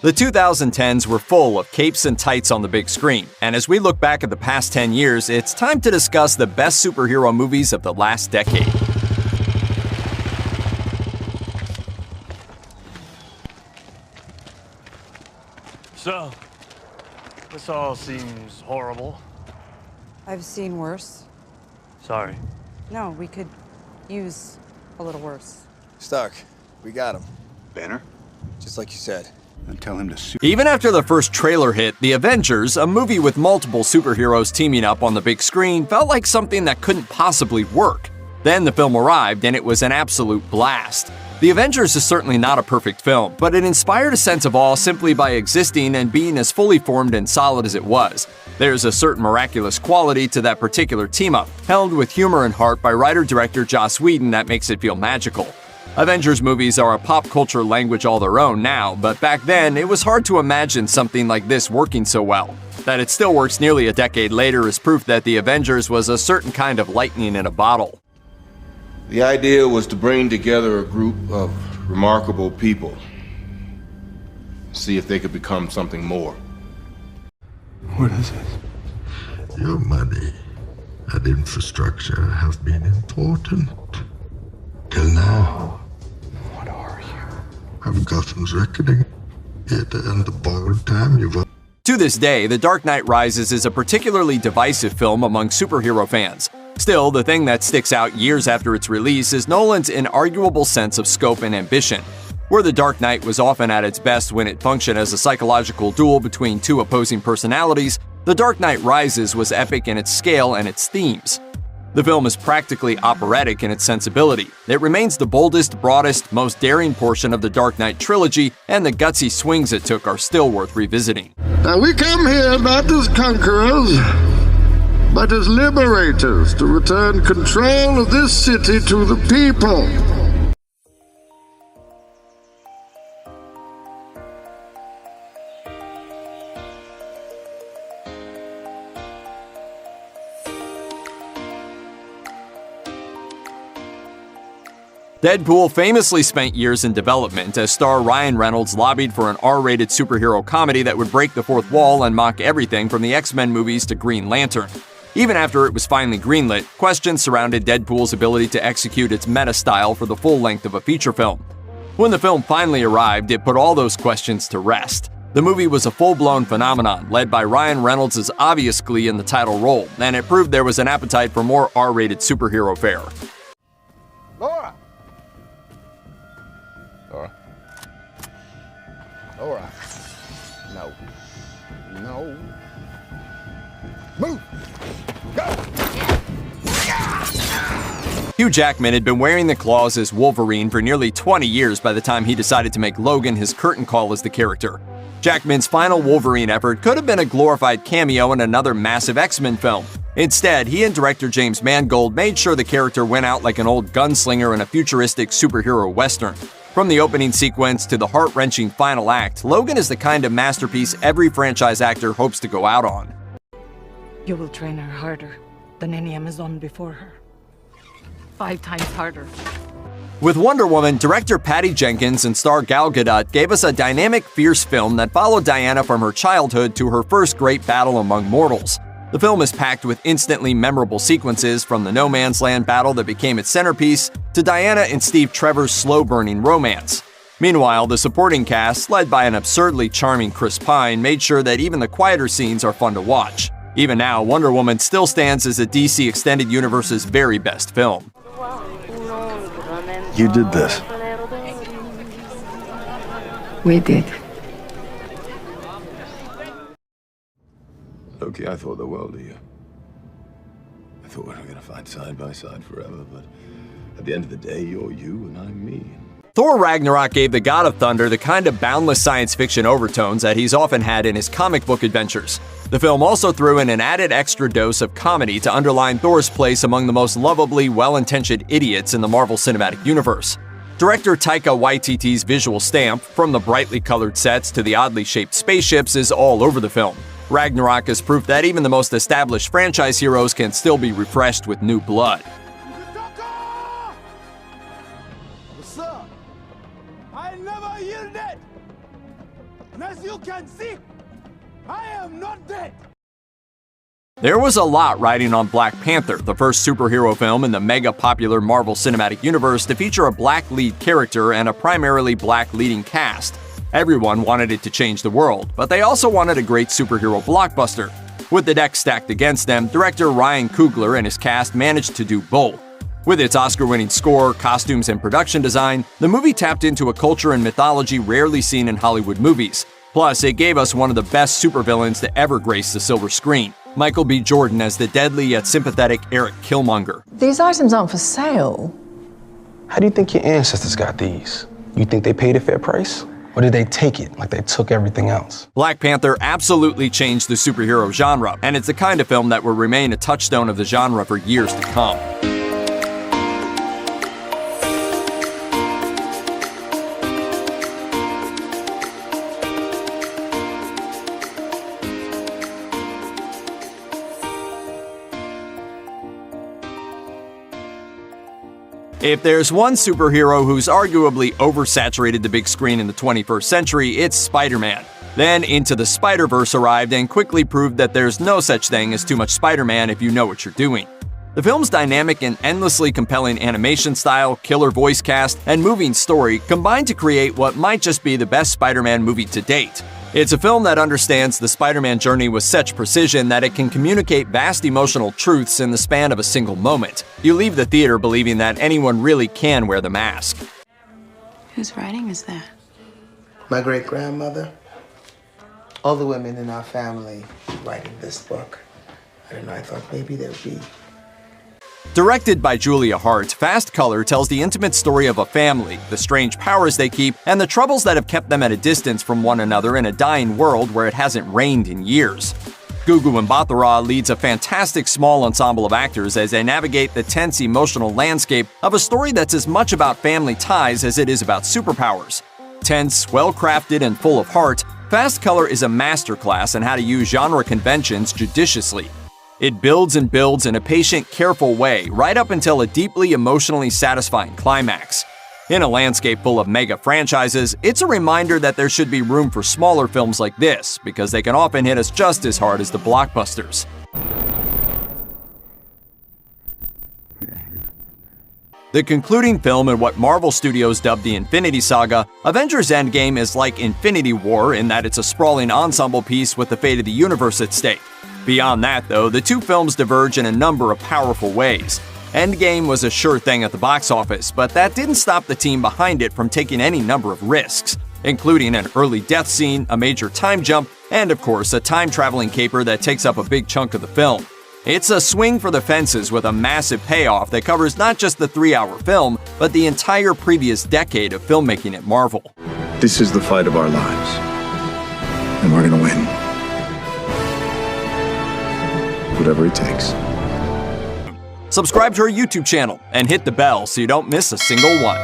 The 2010s were full of capes and tights on the big screen, and as we look back at the past 10 years, it's time to discuss the best superhero movies of the last decade. So, this all seems horrible. I've seen worse. Sorry. No, we could use a little worse. Stark, we got him. Banner? Just like you said. And tell him to Even after the first trailer hit, The Avengers, a movie with multiple superheroes teaming up on the big screen, felt like something that couldn't possibly work. Then the film arrived, and it was an absolute blast. The Avengers is certainly not a perfect film, but it inspired a sense of awe simply by existing and being as fully formed and solid as it was. There's a certain miraculous quality to that particular team-up, held with humor and heart by writer-director Joss Whedon that makes it feel magical. Avengers movies are a pop culture language all their own now, but back then, it was hard to imagine something like this working so well. That it still works nearly a decade later is proof that The Avengers was a certain kind of lightning in a bottle. The idea was to bring together a group of remarkable people, see if they could become something more. What is it? Your money and infrastructure have been important. Till now. What are you? I've Gotham's reckoning. Here to end the borrowed time you've... To this day, The Dark Knight Rises is a particularly divisive film among superhero fans. Still, the thing that sticks out years after its release is Nolan's inarguable sense of scope and ambition. Where The Dark Knight was often at its best when it functioned as a psychological duel between two opposing personalities, The Dark Knight Rises was epic in its scale and its themes. The film is practically operatic in its sensibility. It remains the boldest, broadest, most daring portion of the Dark Knight trilogy, and the gutsy swings it took are still worth revisiting. Now we come here not as conquerors, but as liberators to return control of this city to the people. Deadpool famously spent years in development as star Ryan Reynolds lobbied for an R-rated superhero comedy that would break the fourth wall and mock everything from the X-Men movies to Green Lantern. Even after it was finally greenlit, questions surrounded Deadpool's ability to execute its meta style for the full length of a feature film. When the film finally arrived, it put all those questions to rest. The movie was a full-blown phenomenon, led by Ryan Reynolds' obvious glee in the title role, and it proved there was an appetite for more R-rated superhero fare. Laura! Laura? Laura? No. No. Move! Go! Hugh Jackman had been wearing the claws as Wolverine for nearly 20 years by the time he decided to make Logan his curtain call as the character. Jackman's final Wolverine effort could have been a glorified cameo in another massive X-Men film. Instead, he and director James Mangold made sure the character went out like an old gunslinger in a futuristic superhero western. From the opening sequence to the heart-wrenching final act, Logan is the kind of masterpiece every franchise actor hopes to go out on. You will train her harder than any Amazon before her. 5 times harder. With Wonder Woman, director Patty Jenkins and star Gal Gadot gave us a dynamic, fierce film that followed Diana from her childhood to her first great battle among mortals. The film is packed with instantly memorable sequences, from the No Man's Land battle that became its centerpiece to Diana and Steve Trevor's slow-burning romance. Meanwhile, the supporting cast, led by an absurdly charming Chris Pine, made sure that even the quieter scenes are fun to watch. Even now, Wonder Woman still stands as the DC Extended Universe's very best film. You did this. We did. Loki, I thought the world of you. I thought we were gonna fight side by side forever, but at the end of the day, you're you and I'm me. Thor Ragnarok gave the God of Thunder the kind of boundless science fiction overtones that he's often had in his comic book adventures. The film also threw in an added extra dose of comedy to underline Thor's place among the most lovably well-intentioned idiots in the Marvel Cinematic Universe. Director Taika Waititi's visual stamp, from the brightly colored sets to the oddly shaped spaceships, is all over the film. Ragnarok is proof that even the most established franchise heroes can still be refreshed with new blood. What's up? I never yielded! As you can see, I am not dead. There was a lot riding on Black Panther, the first superhero film in the mega-popular Marvel Cinematic Universe to feature a black lead character and a primarily black leading cast. Everyone wanted it to change the world, but they also wanted a great superhero blockbuster. With the deck stacked against them, director Ryan Coogler and his cast managed to do both. With its Oscar-winning score, costumes, and production design, the movie tapped into a culture and mythology rarely seen in Hollywood movies. Plus, it gave us one of the best supervillains to ever grace the silver screen, Michael B. Jordan as the deadly yet sympathetic Eric Killmonger. These items aren't for sale. How do you think your ancestors got these? You think they paid a fair price? Or did they take it like they took everything else? Black Panther absolutely changed the superhero genre, and it's the kind of film that will remain a touchstone of the genre for years to come. If there's one superhero who's arguably oversaturated the big screen in the 21st century, it's Spider-Man. Then Into the Spider-Verse arrived and quickly proved that there's no such thing as too much Spider-Man if you know what you're doing. The film's dynamic and endlessly compelling animation style, killer voice cast, and moving story combined to create what might just be the best Spider-Man movie to date. It's a film that understands the Spider-Man journey with such precision that it can communicate vast emotional truths in the span of a single moment. You leave the theater believing that anyone really can wear the mask. Whose writing is that? My great-grandmother. All the women in our family writing this book. I don't know, I thought maybe there'd be... Directed by Julia Hart, Fast Color tells the intimate story of a family, the strange powers they keep, and the troubles that have kept them at a distance from one another in a dying world where it hasn't rained in years. Gugu Mbatha-Raw leads a fantastic small ensemble of actors as they navigate the tense emotional landscape of a story that's as much about family ties as it is about superpowers. Tense, well-crafted, and full of heart, Fast Color is a masterclass in how to use genre conventions judiciously. It builds and builds in a patient, careful way, right up until a deeply emotionally satisfying climax. In a landscape full of mega franchises, it's a reminder that there should be room for smaller films like this, because they can often hit us just as hard as the blockbusters. The concluding film in what Marvel Studios dubbed the Infinity Saga, Avengers Endgame is like Infinity War in that it's a sprawling ensemble piece with the fate of the universe at stake. Beyond that, though, the two films diverge in a number of powerful ways. Endgame was a sure thing at the box office, but that didn't stop the team behind it from taking any number of risks, including an early death scene, a major time jump, and of course, a time-traveling caper that takes up a big chunk of the film. It's a swing for the fences with a massive payoff that covers not just the 3-hour film, but the entire previous decade of filmmaking at Marvel. This is the fight of our lives, and we're gonna win. Whatever it takes. Subscribe to our YouTube channel and hit the bell so you don't miss a single one.